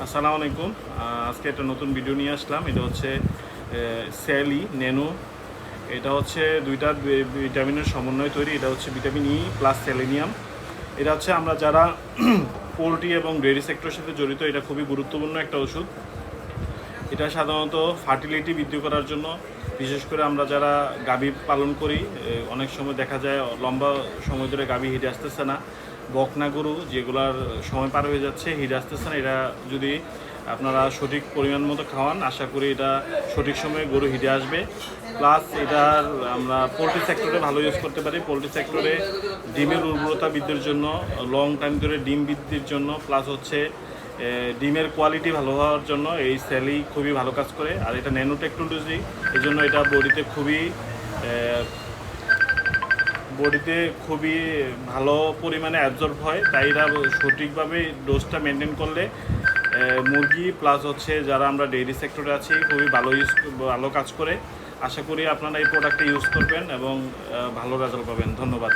আসসালামু আলাইকুম। আজকে একটা নতুন ভিডিও নিয়ে আসলাম। এটা হচ্ছে স্যালি ন্যানো। এটা হচ্ছে দুইটা ভিটামিনের সমন্বয়ে তৈরি। এটা হচ্ছে ভিটামিন ই প্লাস সেলেনিয়াম। এটা হচ্ছে আমরা যারা পোলট্রি এবং ডেয়ারি সেক্টরের সাথে জড়িত, এটা খুবই গুরুত্বপূর্ণ একটা ওষুধ। এটা সাধারণত ফার্টিলিটি বৃদ্ধি করার জন্য, বিশেষ করে আমরা যারা গাভী পালন করি, অনেক সময় দেখা যায় লম্বা সময় ধরে গাভী হিটে আসতেছে না, বকনা গরু যেগুলার সময় পার হয়ে যাচ্ছে, হিটে আসতেছে না। এটা যদি আপনারা সঠিক পরিমাণ মতো খাওয়ান, আশা করি এটা সঠিক সময়ে গরু হিটে আসবে। প্লাস এটার আমরা পোলট্রি সেক্টরে ভালো ইউজ করতে পারি। পোলট্রি সেক্টরে ডিমের উর্বরতা বৃদ্ধির জন্য, লং টাইম ধরে ডিম বৃদ্ধির জন্য, প্লাস হচ্ছে ডিমের কোয়ালিটি ভালো হওয়ার জন্য এই স্যালি খুবই ভালো কাজ করে। আর এটা ন্যানো টেকনোলজি, এই জন্য এটা বডিতে খুবই ভালো পরিমাণে অ্যাবজর্ব হয়। তাই এটা সঠিকভাবে ডোজটা মেনটেন করলে মুরগি প্লাস হচ্ছে যারা আমরা ডেইরি সেক্টরে আছি খুবই ভালো কাজ করে। আশা করি আপনারা এই প্রোডাক্টটা ইউজ করবেন এবং ভালো রেজাল্ট পাবেন। ধন্যবাদ।